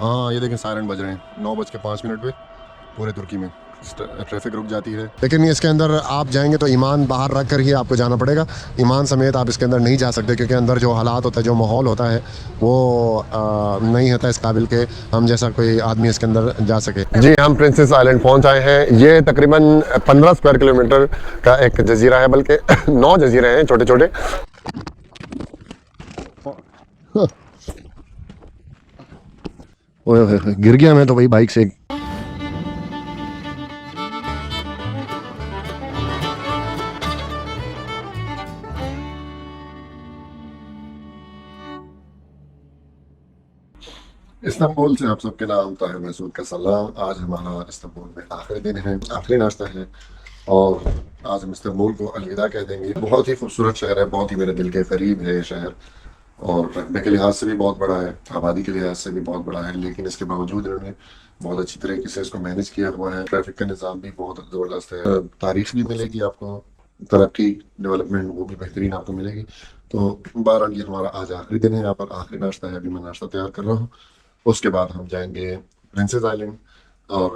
हाँ ये देखें सायरन बज रहे हैं 9:05 पे पूरे तुर्की में ट्रैफिक रुक जाती है। लेकिन इसके अंदर आप जाएंगे तो ईमान बाहर रख कर ही आपको जाना पड़ेगा। ईमान समेत आप इसके अंदर नहीं जा सकते क्योंकि अंदर जो हालात होता है, जो माहौल होता है वो नहीं होता इस काबिल के हम जैसा कोई आदमी इसके अंदर जा सके। जी हम प्रिंसेस आइलैंड पहुंच आए हैं। ये तकरीबन 15 स्क्वायर किलोमीटर का एक जजीरा है, बल्कि 9 जजीरे हैं छोटे छोटे। ओए गिर गया मैं तो वही बाइक से। इस्तांबुल से आप सबके नाम ताहिर महसूद का सलाम। आज हमारा इस्तांबुल में आखिरी दिन है, आखिरी नाश्ता है और आज हम इस्तांबुल को अलविदा कह देंगे। बहुत ही खूबसूरत शहर है, बहुत ही मेरे दिल के करीब है ये शहर और रकबे के लिहाज से भी बहुत बड़ा है, आबादी के लिहाज से भी बहुत बड़ा है। लेकिन इसके बावजूद इन्होंने बहुत अच्छी तरीके से इसको मैनेज किया हुआ है। ट्रैफिक का निज़ाम भी बहुत ज़बरदस्त है। तारीख भी मिलेगी आपको, तरक्की डेवलपमेंट वो भी बेहतरीन आपको मिलेगी। तो बहरहाल ये हमारा आज आखिरी दिन है, यहाँ पर आखिरी नाश्ता है। अभी मैं नाश्ता तैयार कर रहा हूँ, उसके बाद हम जाएंगे प्रिंसेस आइलैंड और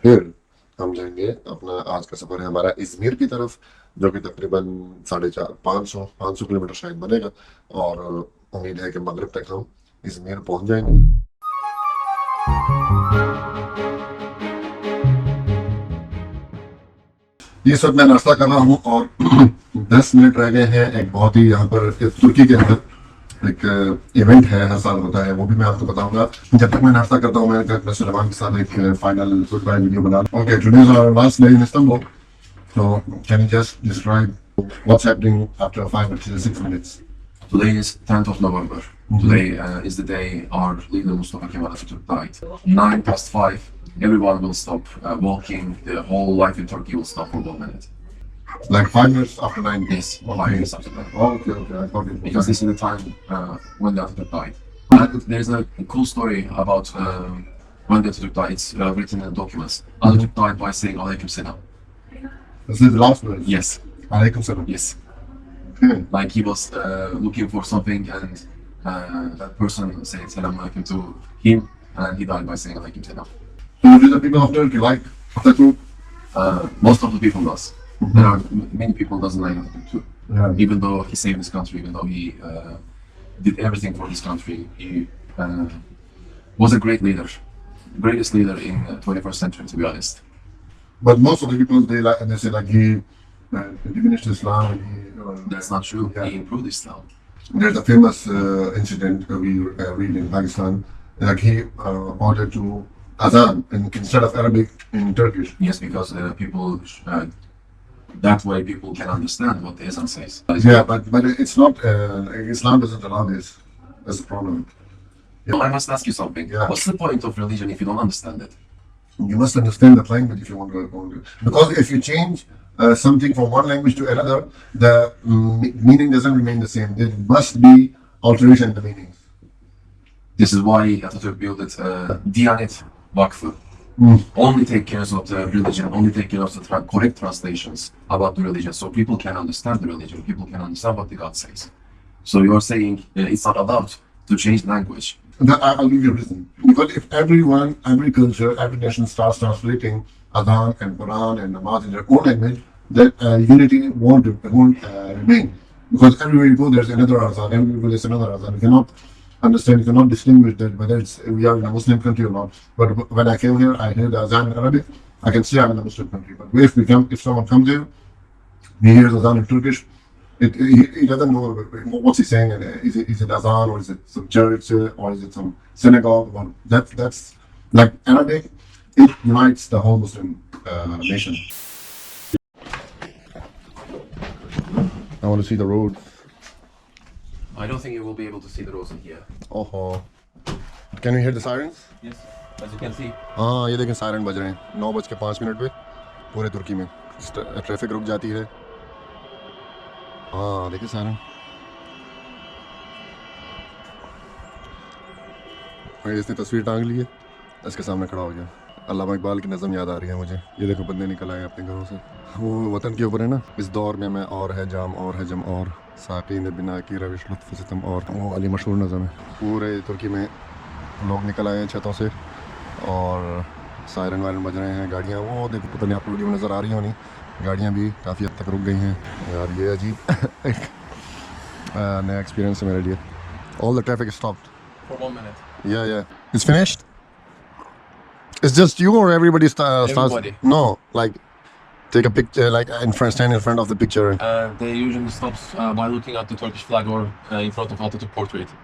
फिर हम जाएंगे अपना आज का सफर है हमारा इजमिर की तरफ, जो कि तकरीबन 450-500 किलोमीटर शायद बनेगा और उम्मीद है कि मगरिब तक हम इजमिर पहुंच जाएंगे। इस वक्त मैं नाश्ता कर रहा हूँ और 10 मिनट रह गए हैं। एक बहुत ही यहाँ पर तुर्की के अंदर एक इवेंट है, हर साल होता है, वो भी मैं आपको बताऊंगा। जब तक मैं नाश्ता करता हूँ मैंने कहा सुलेमान के साथ एक फाइनल गुड बाय वीडियो बना। Okay, today is our last day in Istanbul, so can you just describe what's happening after 5 or 6 minutes? Today is 10th of November. Today is the day our leader Mustafa Kemal Atatürk died. 5:09, everyone will stop walking. The whole life in Turkey will stop for 1 minute. Like 5 minutes after 9? Yes, 5 minutes after that. Oh, okay, I got it. Because this is the time when the Atatürk died. And there's a cool story about when the Atatürk died. It's written in documents. Atatürk died by saying Alaikum Selam. This is the last word? Yes. Alaikum salam. Yes. Okay. Like he was looking for something and that person said Salam Alaikum to him and he died by saying Alaikum Salam. So do the people of Turkey like Atatürk? Most of the people does. There are many people doesn't like Atatürk too. Yeah. Even though he saved this country, even though he did everything for this country, he was a great leader. Greatest leader in 21st century, to be honest. But most of the people they say like he diminished Islam and he. That's not true. Yeah. He improved Islam. There's a famous incident we read in Pakistan. Like he ordered to azan instead of Arabic in Turkish. Yes, because people that way people can understand what the Islam says. Yeah, but it's not. Islam doesn't allow this. That's the problem. I must ask you something. Yeah. What's the point of religion if you don't understand it? You must understand that language if you want to. Because if you change something from one language to another, the meaning doesn't remain the same. There must be alteration in the meanings. This is why Atatürk built it. Diyanet Vakfı. Only take care of the religion, only take care of the correct translations about the religion, so people can understand the religion, people can understand what the God says. So you are saying it's not allowed to change language. I'll give you a reason. Because if everyone, every culture, every nation starts translating Adhan and Quran and Namaz in their own language, that unity won't remain. Because everywhere you go, there's another Adhan, everywhere there's another Adhan. You cannot understand, you cannot distinguish that whether we are in a Muslim country or not. But when I came here, I heard the Adhan in Arabic, I can say I'm in a Muslim country. But if someone comes here, he hears Adhan in Turkish, he doesn't know what's he saying. Is it Azan or is it some church or is it some synagogue? Or that's like Arabic. It unites the whole Muslim nation. I want to see the road. I don't think you will be able to see the roads in here. Oh, can you hear the sirens? Yes, as you can see. हाँ ये देखें siren बज रहे हैं 9:05 पे पूरे तुर्की में traffic रुक जाती है। हाँ देखिए सायरन। इसने तस्वीर टांग ली है, इसके सामने खड़ा हो गया। अल्लामा इकबाल की नज़म याद आ रही है मुझे। ये देखो बंदे निकल आए अपने घरों से। वो वतन के ऊपर है ना, इस दौर में मैं और है जाम और है जम और साकी ने बिना की रविश लुत्फ सितम और वो वाली मशहूर नज़म है। पूरे तुर्की में लोग निकल आए हैं छतों से और सायरन वायरन बज रहे हैं। गाड़ियाँ वो देखो, पता नहीं आपको वीडियो में नज़र आ रही हो नहीं, गाड़ियाँ भी काफ़ी हद तक रुक गई हैं यार। ये अजीब एक नया एक्सपीरियंस है मेरे लिए। All the traffic stopped. For 1 minute. Yeah. It's finished? It's just you or everybody starts? Everybody. No, like take a picture, like stand in front of the picture. They usually stops by looking at the Turkish flag or in front of Atatürk portrait.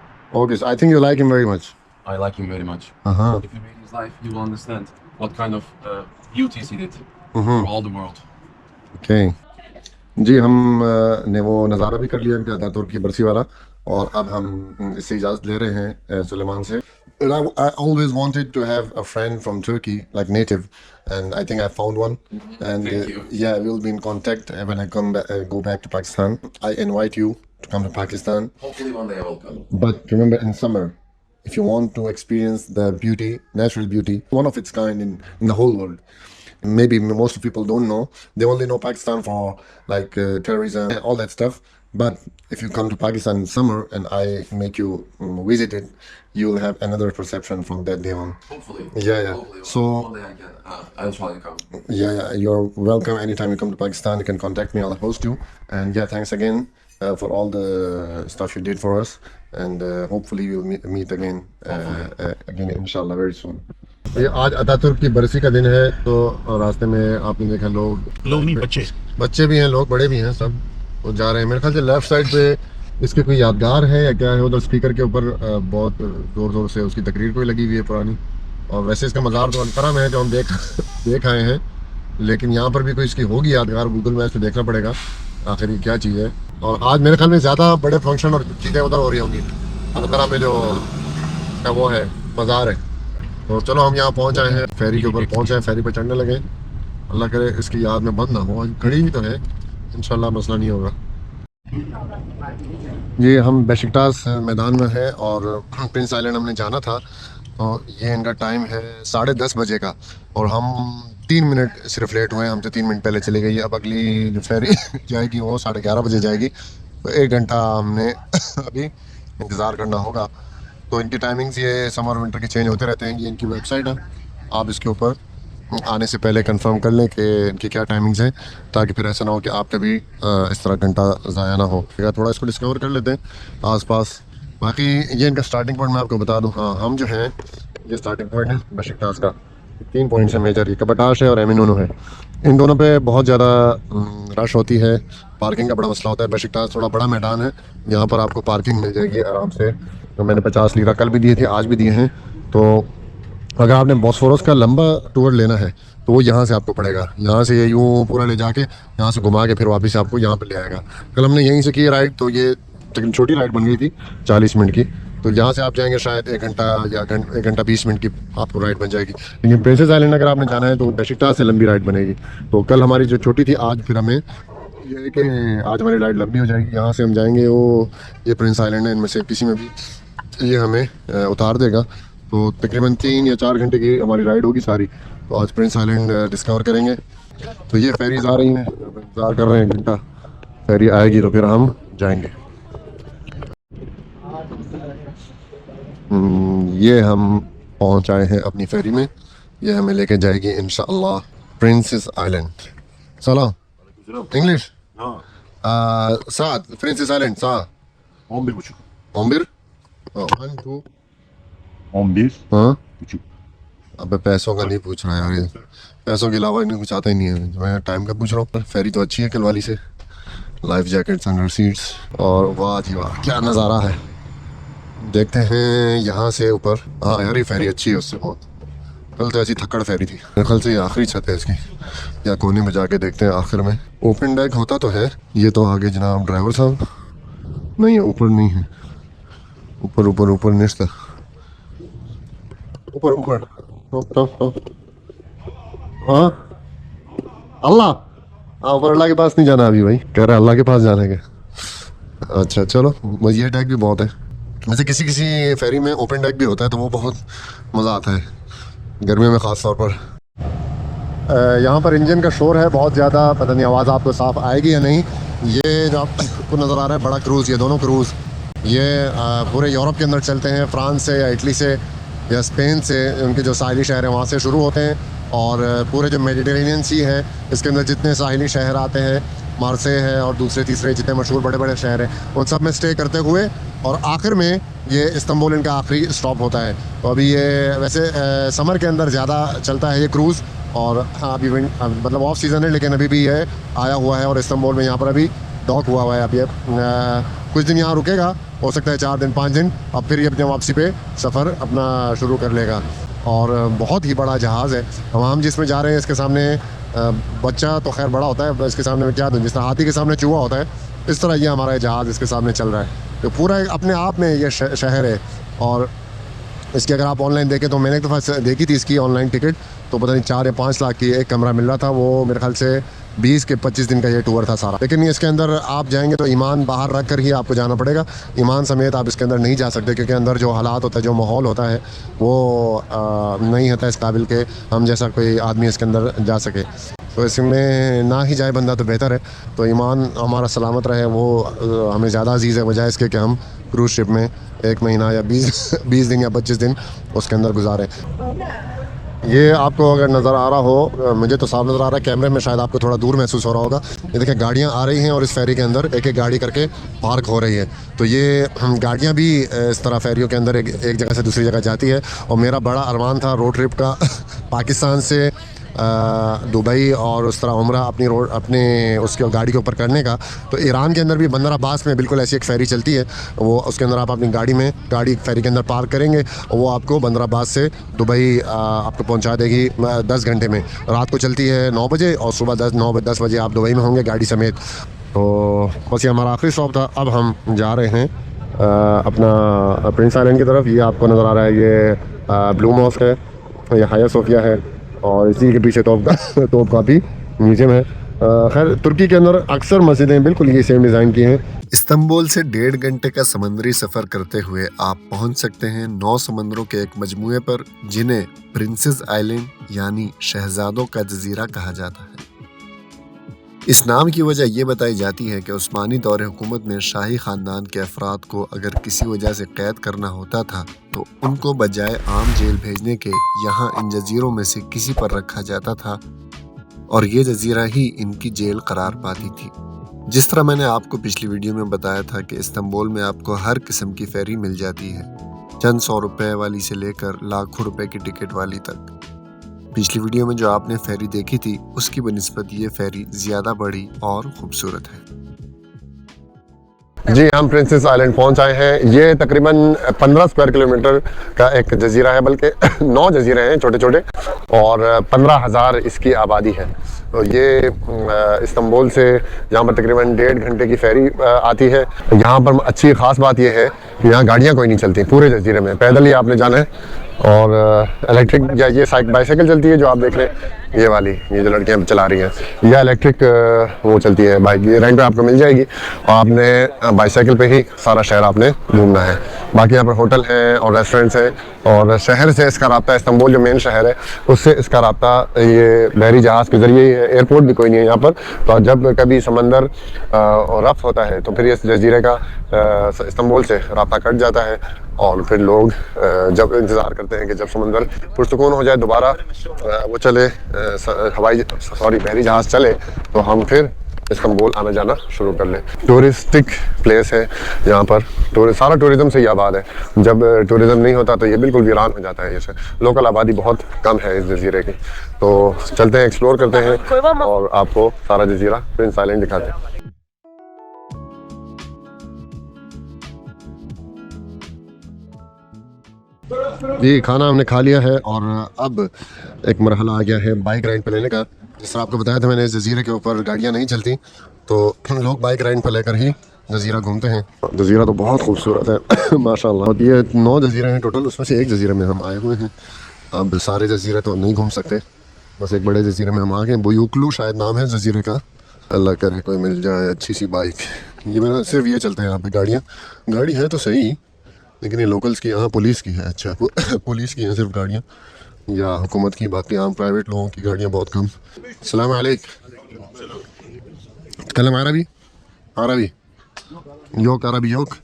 Okay, so I think you like him very much. I like him very much. Uh-huh. If you read his life, you will understand what kind of beauties he did Mm-hmm. for all the world. Okay. जी हम ने वो नज़ारा भी कर लिया इनका Ataturk की बरसी वाला, और अब हम इससे इजाज़त ले रहे हैं सुलेमान से। I always wanted to have a friend from Turkey, like native, and I think I found one. And Thank you. yeah, we'll be in contact when I go back to Pakistan. I invite you to come to Pakistan. Hopefully one day I will come. But remember, in summer, if you want to experience the beauty, natural beauty, one of its kind in the whole world. Maybe most of people don't know. They only know Pakistan for like terrorism and all that stuff. But if you come to Pakistan in summer and I make you visit it, you'll have another perception from that day on. Hopefully. Yeah. Hopefully So one day I can. I'll try to come. yeah, you're welcome anytime you come to Pakistan. You can contact me. I'll host you. And yeah, thanks again for all the stuff you did for us. And hopefully we'll meet again, inshallah, very soon. ये आज Ataturk की बरसी का दिन है, तो रास्ते में आपने देखा लोग नहीं बच्चे भी हैं, लोग बड़े भी हैं, सब वो जा रहे हैं। मेरे ख्याल से लेफ्ट साइड पे इसके कोई यादगार है या क्या है, उधर स्पीकर के ऊपर बहुत ज़ोर ज़ोर से उसकी तकरीर कोई लगी हुई है पुरानी। और वैसे इसका मज़ार तो अनकरा में है जो हम देख आए हैं, लेकिन यहाँ पर भी कोई इसकी होगी यादगार, गूगल मैप से देखना पड़ेगा आखिर ये क्या चीज़ है। और आज मेरे ख्याल में ज़्यादा बड़े फंक्शन और चीज़ें उधर हो रही होंगी अनकरा में, जो वो है मज़ार है। तो चलो हम यहाँ पहुँच आए हैं, फेरी के ऊपर पहुँचे हैं, फेरी पर चढ़ने लगे। अल्लाह करे इसकी याद में बंद ना हो, घड़ी भी तो है, इंशाल्लाह मसला नहीं होगा। ये हम बेशिकटास मैदान में है और प्रिंस आइलैंड हमने जाना था, तो ये इनका टाइम है 10:30 बजे का, और हम 3 मिनट सिर्फ लेट हुए हैं, हमसे 3 मिनट पहले चले गई। अब अगली जो फेरी जाएगी वो 11:30 बजे जाएगी, तो 1 घंटा हमने अभी इंतज़ार करना होगा। तो इनकी टाइमिंग्स ये समर विंटर के चेंज होते रहते हैं। ये इनकी वेबसाइट है, आप इसके ऊपर आने से पहले कंफर्म कर लें कि इनकी क्या टाइमिंग्स हैं, ताकि फिर ऐसा ना हो कि आप कभी इस तरह घंटा ज़ाया ना हो। थोड़ा इसको डिस्कवर कर लेते हैं आसपास। बाकी ये इनका स्टार्टिंग पॉइंट मैं आपको बता दूं। हाँ, हम जो हैं, ये स्टार्टिंग पॉइंट है बेशिकटास का। 3 पॉइंट्स हैं मेजर, ये कबटाश है और एमिनोनो है। इन दोनों पे बहुत ज़्यादा रश होती है, पार्किंग का बड़ा मसला होता है। बेशिकटास थोड़ा बड़ा मैदान है, यहाँ पर आपको पार्किंग मिल जाएगी आराम से। तो मैंने 50 लीरा कल भी दिए थे, आज भी दिए हैं। तो अगर आपने बॉस्फोरस का लंबा टूर लेना है तो वो यहाँ से आपको पड़ेगा, यहाँ से ये यूँ पूरा ले जाके यहाँ से घुमा के फिर वापस आपको यहाँ पे ले आएगा। कल हमने यहीं से की राइड, तो ये छोटी राइड बन गई थी 40 मिनट की। तो यहाँ से आप जाएंगे शायद 1 घंटा या 1 घंटा 20 मिनट की आपको राइड बन जाएगी। लेकिन प्रिंसेस आइलैंड अगर आपने जाना है तो बेशिकटास से लंबी राइड बनेगी। तो कल हमारी जो छोटी थी, आज फिर हमें ये है कि आज हमारी राइड लंबी हो जाएगी। यहाँ से हम जाएंगे, वो ये प्रिंस आइलैंड है, इनमें से किसी में भी ये हमें उतार देगा। तो तकरीबन 3 या 4 घंटे की हमारी राइड होगी सारी। तो आज प्रिंस आइलैंड डिस्कवर करेंगे। तो ये फेरीज आ रही हैं, इंतज़ार कर रहे हैं घंटा, फेरी आएगी तो फिर हम जाएंगे। ये हम पहुंच आए हैं अपनी फेरी में, ये हमें लेके जाएगी इंशाअल्लाह प्रिंसेस आइलैंड। सलाम इंग्लिश साथ प्रिंसेस आइलैंड सा 11,5. 11 1 2 11. हाँ। अबे पैसों का नहीं पूछ रहा यार, ये पैसों के अलावा इन्हें कुछ आता ही नहीं है। मैं टाइम का पूछ रहा हूँ। फेरी तो अच्छी है कल वाली से, लाइफ जैकेट्स अंडर सीट्स, और वाह जी वाह क्या नज़ारा है। देखते हैं यहाँ से ऊपर। हाँ यार ये फेरी अच्छी है उससे बहुत। कल तो ऐसी थक्कड़ फेरी थी। मेरे ख्याल से ये आखिरी छत है इसकी, या कोने में जाके देखते हैं आखिर में। ओपन डेक होता तो है। ये तो आगे जनाब ड्राइवर साहब, नहीं ऊपर नहीं है, ऊपर ऊपर ऊपर निश्चित ऊपर ऊपर। हाँ अल्लाह, हाँ ऊपर अल्लाह के पास नहीं जाना अभी भाई, कह रहा है अल्लाह के पास जाना है क्या। अच्छा चलो, बस ये डेक भी बहुत है। वैसे किसी किसी फेरी में ओपन डेक भी होता है, तो वो बहुत मज़ा आता है गर्मियों में ख़ास तौर पर। यहाँ पर इंजन का शोर है बहुत ज़्यादा, पता नहीं आवाज़ आपको साफ आएगी या नहीं। ये जो आपको नज़र आ रहा है बड़ा क्रूज़, ये दोनों क्रूज़ ये पूरे यूरोप के अंदर चलते हैं, फ्रांस से या इटली से या स्पेन से, उनके जो साहिली शहर हैं वहाँ से शुरू होते हैं और पूरे जो मेडिटेरेनियन सी है इसके अंदर जितने साहिली शहर आते हैं, मार्से है और दूसरे तीसरे जितने मशहूर बड़े बड़े शहर हैं उन सब में स्टे करते हुए और आखिर में ये इस्तांबुल इनका आखिरी स्टॉप होता है। तो अभी ये वैसे समर के अंदर ज़्यादा चलता है ये क्रूज़ और हाँ अभी मतलब ऑफ सीज़न है लेकिन अभी भी ये आया हुआ है और इस्तांबुल में यहाँ पर अभी डॉक हुआ है। अब ये कुछ दिन यहाँ रुकेगा, हो सकता है 4 दिन 5 दिन, अब फिर ये अपने वापसी पे सफ़र अपना शुरू कर लेगा। और बहुत ही बड़ा जहाज़ है। हम जिसमें जा रहे हैं इसके सामने बच्चा तो खैर बड़ा होता है, इसके सामने में क्या दूँ, जिस तरह हाथी के सामने चूहा होता है इस तरह ये हमारा जहाज़ इसके सामने चल रहा है। तो पूरा अपने आप में ये शहर है। और इसकी अगर आप ऑनलाइन देखें तो मैंने एक दफ़ा देखी थी इसकी ऑनलाइन टिकट, तो पता नहीं 4 या 5 लाख की एक कमरा मिल रहा था। वो मेरे ख्याल से 20 के 25 दिन का ये टूर था सारा। लेकिन इसके अंदर आप जाएंगे तो ईमान बाहर रख कर ही आपको जाना पड़ेगा, ईमान समेत आप इसके अंदर नहीं जा सकते क्योंकि अंदर जो हालात होता है, जो माहौल होता है वो नहीं होता इस काबिल के हम जैसा कोई आदमी इसके अंदर जा सके। तो इसमें ना ही जाए बंदा तो बेहतर है। तो ईमान हमारा सलामत रहे वो हमें ज़्यादा अजीज़ है, बजाय इसके कि हम क्रूज़ शिप में 1 महीना या 20 दिन या 25 दिन उसके अंदर गुजारें। ये आपको अगर नज़र आ रहा हो, मुझे तो साफ नज़र आ रहा है, कैमरे में शायद आपको थोड़ा दूर महसूस हो रहा होगा। ये देखिए गाड़ियाँ आ रही हैं और इस फेरी के अंदर एक एक गाड़ी करके पार्क हो रही है। तो ये गाड़ियाँ भी इस तरह फेरियों के अंदर एक जगह से दूसरी जगह जाती है। और मेरा बड़ा अरमान था रोड ट्रिप का पाकिस्तान से दुबई और उस तरह उम्रा अपने उसके गाड़ी के ऊपर करने का। तो ईरान के अंदर भी बंदर अब्बास में बिल्कुल ऐसी एक फ़ेरी चलती है, वो उसके अंदर आप अपनी गाड़ी फ़ेरी के अंदर पार्क करेंगे और वो आपको बंदर अब्बास से दुबई आपको पहुंचा देगी 10 घंटे में। रात को चलती है 9 बजे और सुबह 10 बजे आप दुबई में होंगे गाड़ी समेत। तो बस ये हमारा आखिरी स्टॉप था। अब हम जा रहे हैं अपना प्रिंस आइलैंड की तरफ। ये आपको नज़र आ रहा है, ये ब्लू मॉस्क है, ये हाया सोफिया है और इसी के पीछे तोप का भी म्यूज़ियम है। खैर तुर्की के अंदर अक्सर मस्जिदें बिल्कुल ये सेम डिज़ाइन की हैं। इस्तांबुल से 1.5 घंटे का समुद्री सफ़र करते हुए आप पहुंच सकते हैं 9 समंदरों के एक मजमूए पर, जिन्हें प्रिंसेस आइलैंड यानी शहजादों का जजीरा कहा जाता है। इस नाम की वजह यह बताई जाती है कि उस्मानी दौर हुकूमत में शाही ख़ानदान के अफराद को अगर किसी वजह से कैद करना होता था तो उनको बजाय आम जेल भेजने के यहाँ इन जजीरों में से किसी पर रखा जाता था और ये जजीरा ही इनकी जेल करार पाती थी। जिस तरह मैंने आपको पिछली वीडियो में बताया था कि इस्तांबुल में आपको हर किस्म की फेरी मिल जाती है, चंद 100 रुपए वाली से लेकर लाखों रुपए की टिकट वाली तक। पिछली वीडियो में जो आपने फेरी देखी थी उसकी बनिस्बत ये फेरी ज्यादा बड़ी और खूबसूरत है। जी हम प्रिंसेस आइलैंड पहुंच आए हैं। ये तकरीबन 15 स्क्वायर किलोमीटर का एक जजीरा है, बल्कि 9 जजीरे हैं छोटे छोटे और 15,000 इसकी आबादी है। तो ये इस्तांबुल से यहाँ पर तकरीबन 1.5 घंटे की फेरी आती है। यहाँ पर अच्छी ख़ास बात यह है कि यहाँ गाड़ियाँ कोई नहीं चलती पूरे जजीरे में, पैदल ही आपने जाना है। और इलेक्ट्रिक या ये बाइसाइकिल चलती है जो आप देख रहे हैं, ये वाली, ये जो लड़कियाँ चला रही हैं, या इलेक्ट्रिक वो चलती है बाइक, ये रेंट पे आपको मिल जाएगी और आपने बाइसाइकिल पे ही सारा शहर आपने घूमना है। बाकी यहाँ पर होटल हैं और रेस्टोरेंट्स हैं और शहर से इसका राब्ता, इस्तांबुल जो मेन शहर है उससे इसका राब्ता ये बहरी जहाज़ के ज़रिए ही है। एयरपोर्ट भी कोई नहीं है यहाँ पर। तो जब कभी समंदर रफ्त होता है तो फिर इस जजीरे का इस्तांबुल से राब्ता कट जाता है और फिर लोग जब इंतज़ार करते हैं कि जब समंदर पुरसुकून हो जाए, दोबारा वो चले, बहरी जहाज़ चले, तो हम फिर इस्तांबुल आना जाना शुरू कर लें। टूरिस्टिक प्लेस है यहाँ पर, सारा टूरिज़म से ही आबाद है। जब टूरिज़म नहीं होता तो ये बिल्कुल वीरान हो जाता है। जैसे लोकल आबादी बहुत कम है इस जजीरे की। तो चलते हैं, एक्सप्लोर करते हैं और आपको सारा जजीरा प्रिंस आइलैंड दिखाते हैं। जी खाना हमने खा लिया है और अब एक मरहला आ गया है बाइक राइड पे लेने का। जिस तरह आपको बताया था मैंने, इस जजीरे के ऊपर गाड़ियाँ नहीं चलती तो लोग बाइक राइड पे लेकर ही जजीरा घूमते हैं। जजीरा तो बहुत खूबसूरत है माशाल्लाह। और ये 9 जजीरे हैं टोटल, उसमें से एक जजीरे में हम आए हुए हैं। अब सारे जजीरे तो नहीं घूम सकते, बस एक बड़े जजीरे में हम आ गए। बुयूकलू शायद नाम है जजीरे का। अल्लाह करे कोई मिल जाए अच्छी सी बाइक। ये मेरा सिर्फ ये चलते हैं यहाँ पे गाड़ियाँ। गाड़ी है तो सही, लेकिन ये लोकल्स की, यहाँ पुलिस की है। अच्छा पुलिस की हैं सिर्फ गाड़ियाँ, या हुकूमत की। बाकी आम प्राइवेट लोगों की गाड़ियाँ बहुत कम। अस्सलाम वालेकुम। तकल्लम अरबी योग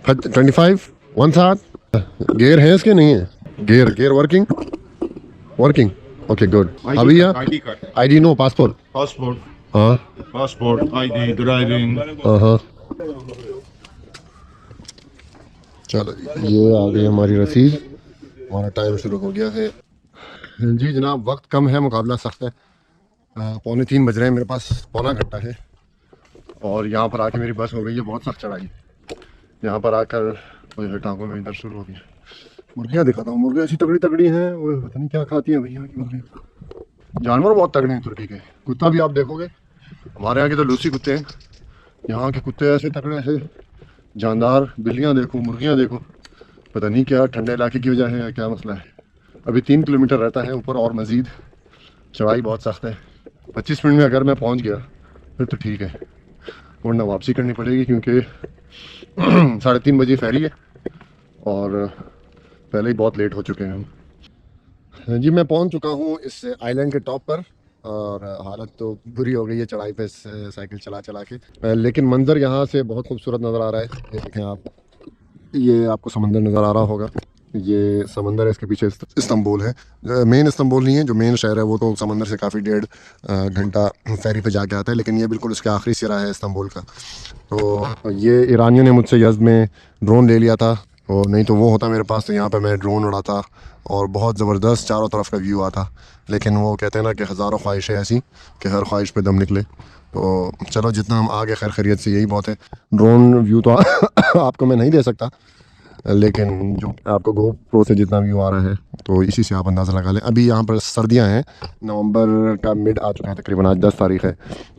25 1 साथ गेयर है इसके नहीं है? Gear working okay good. अभी या ID card. ID no passport? Passport. हाँ Passport. ID. Driving. हाँ। चलो ये आ गई हमारी रसीद, हमारा टाइम शुरू हो गया है। जी जनाब, वक्त कम है, मुकाबला सख्त है। 2:45 बज रहे हैं, मेरे पास पौना घंटा है और यहाँ पर आके मेरी बस हो गई है बहुत सख्त चढ़ाई। यहाँ पर आकर मुझे टांगों में इधर शुरू हो गया। मुर्गियाँ दिखाता हूँ, मुर्गियाँ ऐसी तगड़ी तगड़ी हैं, वो पता नहीं क्या खाती हैं भैया की मुर्गियाँ। जानवर बहुत तगड़े हैं तुर्की के। कुत्ता भी आप देखोगे, हमारे यहाँ के तो लूसी कुत्ते हैं, यहाँ के कुत्ते ऐसे तगड़े, ऐसे जानदार। बिल्लियाँ देखो, मुर्गियाँ देखो, पता नहीं क्या ठंडे इलाके की वजह है या क्या मसला है। अभी 3 किलोमीटर रहता है ऊपर और मज़ीद चढ़ाई बहुत सख्त है। 25 मिनट में अगर मैं पहुँच गया फिर तो ठीक है, वरना वापसी करनी पड़ेगी क्योंकि 3:30 बजे फेरी है और पहले ही बहुत लेट हो चुके हैं हम। जी मैं पहुंच चुका हूं इस आइलैंड के टॉप पर और हालत तो बुरी हो गई है चढ़ाई पे साइकिल चला चला के, लेकिन मंज़र यहाँ से बहुत खूबसूरत नज़र आ रहा है। ये देखें आप, ये आपको समंदर नज़र आ रहा होगा, ये समंदर है, इसके पीछे इस्तांबुल है। मेन इस्तांबुल नहीं है, जो मेन शहर है वो तो समंदर से काफ़ी 1.5 घंटा फेरी पे जाके आता है, लेकिन ये बिल्कुल उसके आखिरी सिरा है इस्तांबुल का। तो ये ईरानियों ने मुझसे यज़्द में ड्रोन ले लिया था, और नहीं तो वो होता मेरे पास तो यहाँ पे मैं ड्रोन उड़ाता और बहुत ज़बरदस्त चारों तरफ का व्यू आता। लेकिन वो कहते हैं ना कि हज़ारों ख्वाहिशें ऐसी कि हर ख्वाहिश पे दम निकले। तो चलो जितना हम आगे खैर खैरियत से, यही बहुत है। ड्रोन व्यू तो आपको मैं नहीं दे सकता, लेकिन जो आपको GoPro से जितना व्यू आ रहा है तो इसी से आप अंदाज़ा लगा लें। अभी यहाँ पर सर्दियाँ हैं, नवंबर का मिड आ चुका है तकरीबन, आज 10 तारीख़ है,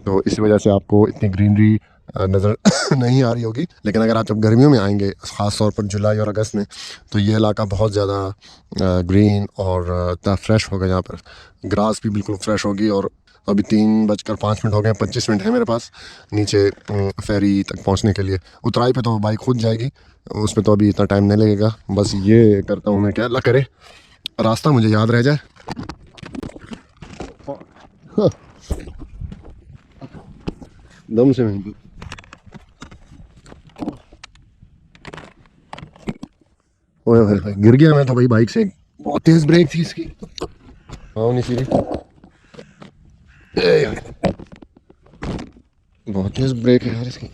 तो इस वजह से आपको इतनी ग्रीनरी नज़र नहीं आ रही होगी। लेकिन अगर आप जब गर्मियों में आएंगे, ख़ास तौर पर जुलाई और अगस्त में, तो ये इलाका बहुत ज़्यादा ग्रीन और इतना फ्रेश होगा। यहाँ पर ग्रास भी बिल्कुल फ्रेश होगी। और अभी 3:05 हो गए, 25 मिनट है मेरे पास नीचे फेरी तक पहुँचने के लिए। उतराई पे तो बाइक खुद जाएगी, उसमें तो अभी इतना टाइम नहीं लगेगा। बस ये करता हूँ मैं, क्या अल्लाह करे रास्ता मुझे याद रह जाए। हाँ। दम से मैं ओए गिर गया मैं तो भाई बाइक से, बहुत तेज ब्रेक थी इसकी। हाँ नहीं सीरी, बहुत तेज ब्रेक है यार इसकी।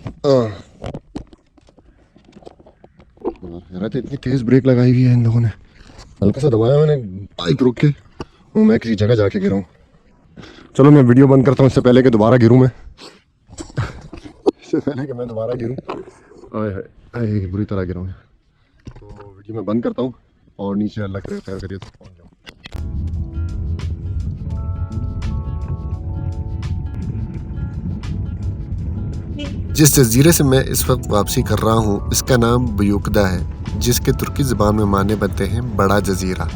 यार तो इतनी तेज ब्रेक लगाई हुई है इन लोगों ने, हल्का सा दबाया मैंने बाइक रोक के, मैं किसी जगह जाके गिरा हूँ। चलो मैं वीडियो बंद करता हूँ इससे पहले कि दोबारा गिरूँ मैं इससे पहले कि मैं दोबारा गिरूँ। आए बुरी तरह गिरा हूँ। तो वीडियो मैं बंद करता हूँ और नीचे अल्लाह करे खैर करिए तो पहुँच जाऊँ। जिस जजीरे से मैं इस वक्त वापसी कर रहा हूँ इसका नाम बुयुकदा है, जिसके तुर्की ज़बान में माने बनते हैं बड़ा जजीरा।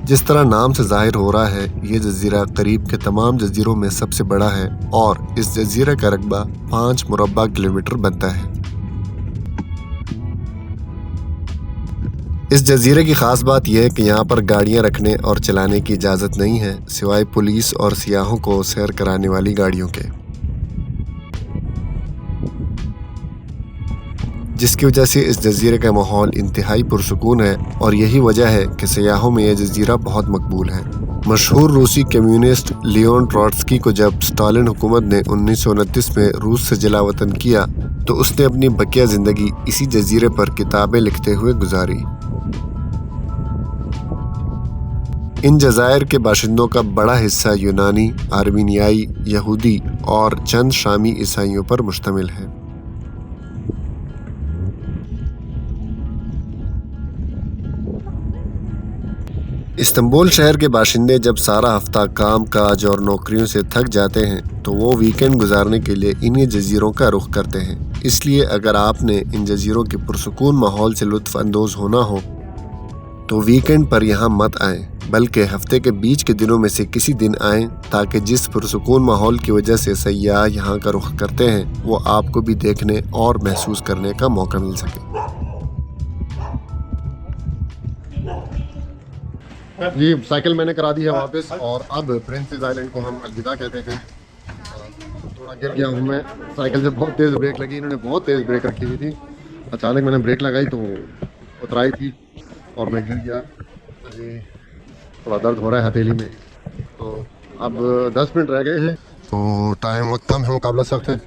जिस तरह नाम से जाहिर हो रहा है, ये जजीरा करीब के तमाम जजीरों में सबसे बड़ा है और इस जजीरे का रकबा 5 मुरब्बा किलोमीटर बनता है। इस जजीरे की ख़ास बात यह है कि यहाँ पर गाड़ियाँ रखने और चलाने की इजाज़त नहीं है, सिवाय पुलिस और सियाहों को सैर कराने वाली गाड़ियों के, जिसकी वजह से इस जजीरे का माहौल इंतहाई पुरसुकून है। और यही वजह है कि सयाहों में यह जजीरा बहुत मकबूल है। मशहूर रूसी कम्युनिस्ट लियोन ट्रॉट्स्की को जब स्टालिन हुकूमत ने 1929 में रूस से जला वतन किया तो उसने अपनी बकिया ज़िंदगी इसी जजीरे पर किताबें लिखते हुए गुजारी। इन जज़ायर के बाशिंदों का बड़ा हिस्सा यूनानी, आर्मीनियाई, यहूदी और चंद शामी ईसाइयों पर मुश्तमिल है। इस्तांबुल शहर के बाशिंदे जब सारा हफ्ता काम काज और नौकरियों से थक जाते हैं तो वो वीकेंड गुजारने के लिए इन्हीं जजीरों का रुख करते हैं। इसलिए अगर आपने इन जजीरों के पुरसुकून माहौल से लुत्फ़ अंदोज़ होना हो तो वीकेंड पर यहाँ मत आएं, बल्कि हफ्ते के बीच के दिनों में से किसी दिन आएं, ताकि जिस पुरसुकून माहौल की वजह से सयाह यहाँ का रुख करते हैं वो आपको भी देखने और महसूस करने का मौका मिल सके। जी साइकिल मैंने करा दी है वापस और अब प्रिंसेस आइलैंड को हम अलविदा कहते हैं। थोड़ा गिर गया हूँ मैं, साइकिल से बहुत तेज़ ब्रेक लगी, इन्होंने बहुत तेज़ ब्रेक रखी हुई थी। अचानक मैंने ब्रेक लगाई तो उतराई थी और मैं गिर गया। अभी थोड़ा दर्द हो रहा है हथेली में। तो अब 10 मिनट रह गए हैं, तो टाइम बहुत कम है, मुकाबला सख्त है।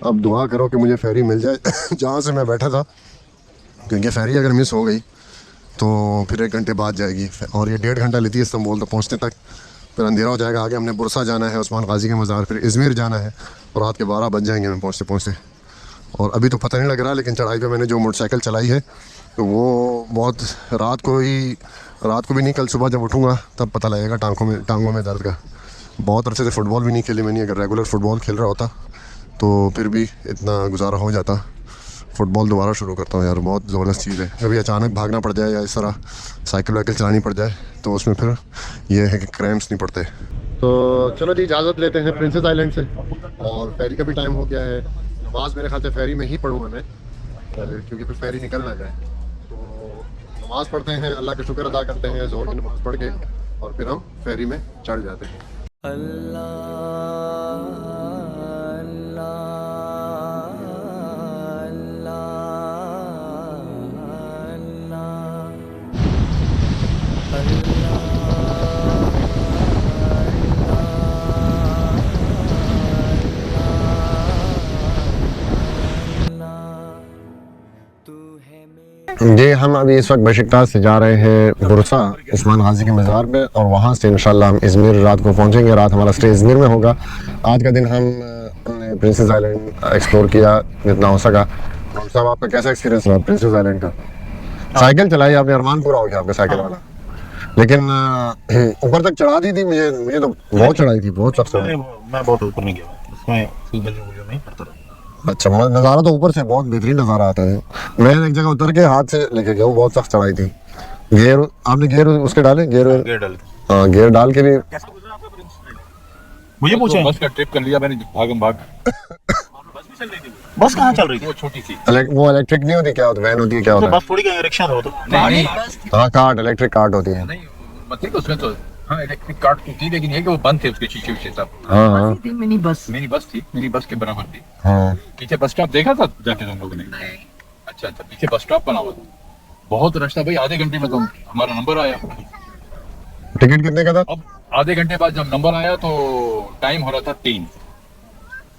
अब दुआ करो कि मुझे फेरी मिल जाए जहाँ से मैं बैठा था, क्योंकि फेरी अगर मिस हो गई तो फिर 1 घंटे बाद जाएगी और ये 1.5 घंटा लेती है इस्तांबुल तक पहुँचने तक। फिर अंधेरा हो जाएगा, आगे हमने बुरसा जाना है, उस्मान गाजी के मज़ार, फिर इज़मिर जाना है और रात के 12 बज जाएंगे मैं पहुँचते पहुँचते। और अभी तो पता नहीं लग रहा, लेकिन चढ़ाई पे मैंने जो मोटरसाइकिल चलाई है तो वो बहुत रात को भी नहीं, कल सुबह जब उठूँगा तब पता लगेगा टांगों में दर्द का। बहुत अरसे से फ़ुटबॉल भी नहीं खेली मैंने, अगर रेगुलर फ़ुटबॉल खेल रहा होता तो फिर भी इतना गुजारा हो जाता। फ़ुटबॉल दोबारा शुरू करता हूँ यार, बहुत ज़बरदस्त चीज़ है। कभी अचानक भागना पड़ जाए या इस तरह साइकिल वाइकिल चलानी पड़ जाए तो उसमें फिर ये है कि क्रैम्प्स नहीं पड़ते। तो चलो जी, इजाज़त लेते हैं प्रिंसेस आइलैंड से, और फेरी का भी टाइम हो गया है। नमाज़ मेरे ख्याल से फेरी में ही पढ़ूँगा मैं, क्योंकि फिर फेरी निकल ना जाए। तो नमाज़ पढ़ते हैं, अल्लाह का शुक्र अदा करते हैं ज़ोहर की नमाज़ पढ़ के, और फिर हम फेरी में चढ़ जाते हैं। जी, हम अभी इस वक्त बेशिकतास से जा रहे हैं बुरसा उस्मान गाजी के मज़ार पे, और वहाँ से इंशाल्लाह हम इज़मिर रात को पहुँचेंगे। रात हमारा स्टे इज़मिर में होगा। आज का दिन हमने प्रिंसेस आइलैंड एक्सप्लोर किया जितना हो सका। साहब, आपका कैसा एक्सपीरियंस रहा प्रिंसेस आइलैंड का? साइकिल चलाई आपने, अरमान पूरा हो गया आपका साइकिल वाला, लेकिन ऊपर तक चढ़ा दी थी। मुझे तो बहुत चढ़ाई थी, बहुत सख्त चढ़ाई। मैं बहुत ऊपर नहीं गया, उसमें में करता रहा। अच्छा, नज़ारा तो ऊपर से बहुत बेहतरीन नज़ारा आता है। मैं एक जगह उतर के हाथ से लेके गया, बहुत सख्त चढ़ाई थी। गेयर उसके डाले, गेयर डाल हाँ, गेयर डाल के भी। मुझे पूछे बस का ट्रिप कर लिया मैंने, भागम भाग। बस कहाँ चल रही थी? वो छोटी सी वो इलेक्ट्रिक नहीं होती, क्या होती, वैन होती है, क्या होता है? बस थोड़ी का रिक्शा हो तो नहीं हाँ, कार्ट, इलेक्ट्रिक कार्ट होती है। नहीं, मतलब उसमें तो हाँ इलेक्ट्रिक कार्ट तो थी, लेकिन ये कि वो बंद थे, उसके शीशे वीशे सब। हाँ हाँ मिनी बस थी, मिनी बस के बराबर थी। हाँ। पीछे बस स्टॉप देखा था जाके तुम लोगों ने? अच्छा, पीछे बस स्टॉप बना हुआ था, बहुत रश था भाई। आधे घंटे में तो हमारा नंबर आया। टिकट कितने का था? अब आधे घंटे बाद जब नंबर आया तो टाइम हो रहा था 3।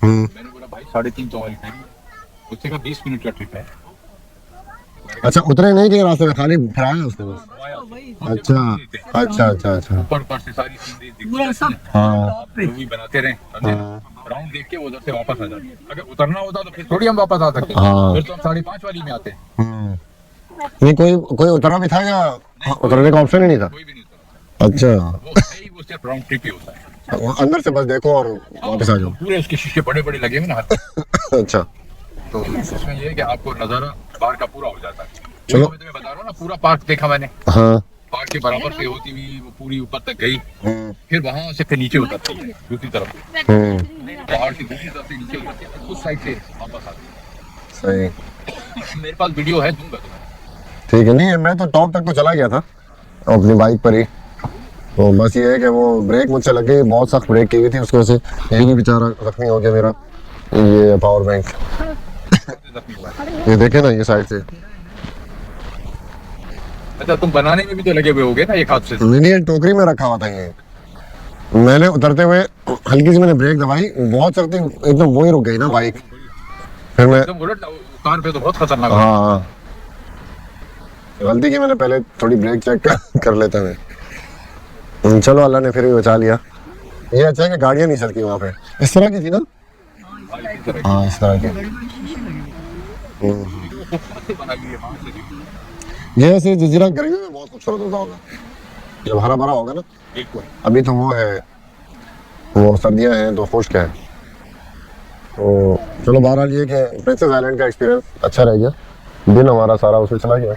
मैंने बोला भाई 3:30 तो हमारी टाइम। उससे का 20 मिनट का ट्रिप है। अच्छा, उतरे नहीं थे रास्ते में, खाली फिराया उसने बस? अच्छा अच्छा अच्छा अच्छा। ऊपर से सारी सीनरी दिखती है। हाँ मूवी बनाते रहे, राउंड देख के वो उधर से वापस आ जाते। अगर उतरना होता तो फिर थोड़ी हम वापस आ सकते। हाँ। फिर तो हम 5:30 वाली में आते। नहीं, कोई उतरा भी था या उतरने का ऑप्शन ही नहीं था? कोई भी नहीं उतरा। अच्छा, वो सिर्फ राउंड ट्रिप ही होता है। वो अंदर से बस देखो और वापस आ जाओ। पूरे उसके शीशे बड़े बड़े लगे हुए ना हर। अच्छा, तो इसमें ये है कि आपको नजारा बाहर का पूरा हो जाता है। चलो। मैं तुम्हें बता रहा हूँ ना, पूरा पार्क देखा मैंने। हाँ पार्क के बराबर से होती हुई वो पूरी ऊपर तक गई, फिर वहां से फिर नीचे उतरती है दूसरी तरफ। पहाड़ की दूसरी तरफ से नीचे उतरती है, उस साइड से वापस आती सही, है। मेरे पास वीडियो है, दूंगा तुम्हें। ठीक है। नहीं, मैं तो टॉप तक तो चला गया था अपनी बाइक पर ही। तो बस ये है कि वो ब्रेक मुझसे लग गई, बहुत सख्त ब्रेक की हुई थी, उसकी वजह से ये भी बेचारा जख्मी हो गया मेरा। ये पावर बैंक ये देखे ना, ये साइड से। अच्छा, तुम बनाने में भी तो लगे हुए होगे ना एक हाथ से? नहीं, ये टोकरी में रखा हुआ था। ये मैंने उतरते हुए हल्की सी मैंने ब्रेक दबाई, बहुत सख्त एकदम वही रुक गई ना बाइक। फिर मैं तुम उलट कार पे तो बहुत खतरनाक। हाँ, गलती की मैंने, पहले थोड़ी ब्रेक चेक कर लेता मैं। चलो, अल्लाह ने फिर भी बचा लिया। ये अच्छा है कि गाड़ियाँ नहीं चलती वहाँ पे। इस तरह की थी ना? हाँ, इस तरह की। ये ऐसे जजीरा गर्मी में बहुत खूबसूरत होता होगा जब हरा भरा होगा ना। अभी तो वो है, वो सर्दियाँ हैं तो खुश्क है। तो चलो, बहरहाल ये कि प्रिंसेस आइलैंड का एक्सपीरियंस अच्छा रह गया। दिन हमारा सारा उसमें चला गया।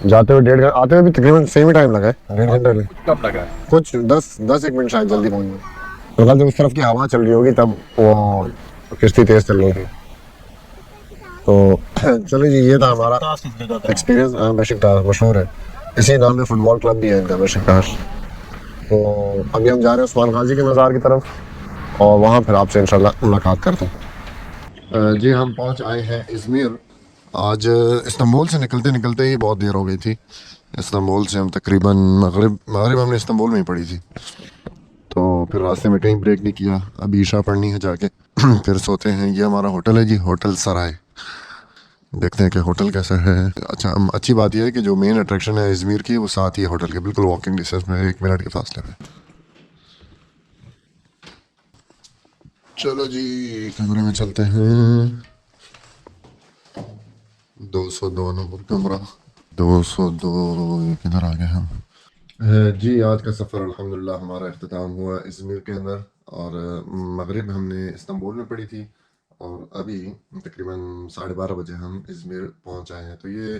जाते हुए 1.5 घंटा, आते हुए भी तकरीबन सेम ही टाइम लगा है, 1.5 घंटा में। कब लगा है? कुछ 10-1 मिनट शायद जल्दी पहुंच गए। तो जब उस तरफ की हवा चल रही होगी तब वो किश्ती तेज चल रही थी। तो चलिए जी, ये था हमारा ताश इस जगह का एक्सपीरियंस। बेशिकताश मशहूर है, इसी नाम में फुटबॉल क्लब भी है इनका, बेशिकताश। तो अभी हम जा रहे हैं उस्मान गाजी के मज़ार की तरफ और वहाँ फिर आपसे इंशाल्लाह मुलाकात करते हैं। जी हम पहुँच आए हैं इज़मिर। आज इस्तांबुल से निकलते निकलते ही बहुत देर हो गई थी। इस्तांबुल से हम तकरीबन मगरिब हमने इस्तांबुल में ही पढ़ी थी, तो फिर रास्ते में कहीं ब्रेक नहीं किया। अभी ईशा पढ़नी है जाके फिर सोते हैं। ये हमारा होटल है जी, होटल सराय। देखते हैं कि होटल कैसा है। अच्छा, अच्छी बात यह है कि जो मेन अट्रैक्शन है इज़मिर की वो साथ ही है होटल के, बिल्कुल वॉकिंग डिस्टेंस में, 1 मिनट के फासले पे। चलो जी कमरे में चलते हैं। 202 नंबर कमरा, 202। किधर आ गए हम? जी आज का सफ़र अल्हम्दुलिल्लाह हमारा इख्तिताम हुआ इज़मिर के अंदर। और मगरिब हमने इस्तांबुल में पढ़ी थी और अभी तकरीबन 12:30 बजे हम इज़मिर पहुंच आए हैं। तो ये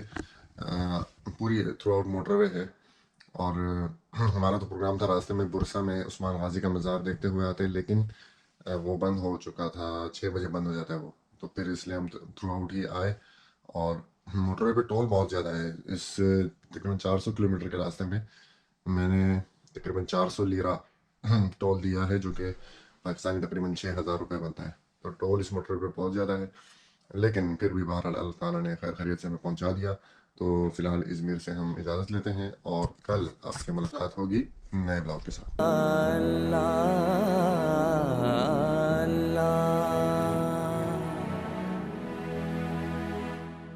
पूरी थ्रू आउट मोटरवे है। और हमारा तो प्रोग्राम था रास्ते में बुरसा में उस्मान गाजी का मज़ार देखते हुए आते, लेकिन वो बंद हो चुका था, 6 बजे बंद हो जाता है वो। तो फिर इसलिए हम थ्रू आउट ही आए। और मोटरवे पे टोल बहुत ज़्यादा है। इस तकरीबन 400 किलोमीटर के रास्ते में मैंने तकरीबन 400 लीरा टोल दिया है, जो कि पाकिस्तानी तकरीबन 6,000 रुपये बनता है। तो टोल इस मोटर पे बहुत ज़्यादा है, लेकिन फिर भी बहरहाल अल्लाह ताला ने खैर खैरियत से हमें पहुंचा दिया। तो फ़िलहाल इज़मिर से हम इजाज़त लेते हैं और कल आपसे मुलाकात होगी नए ब्लॉग के साथ।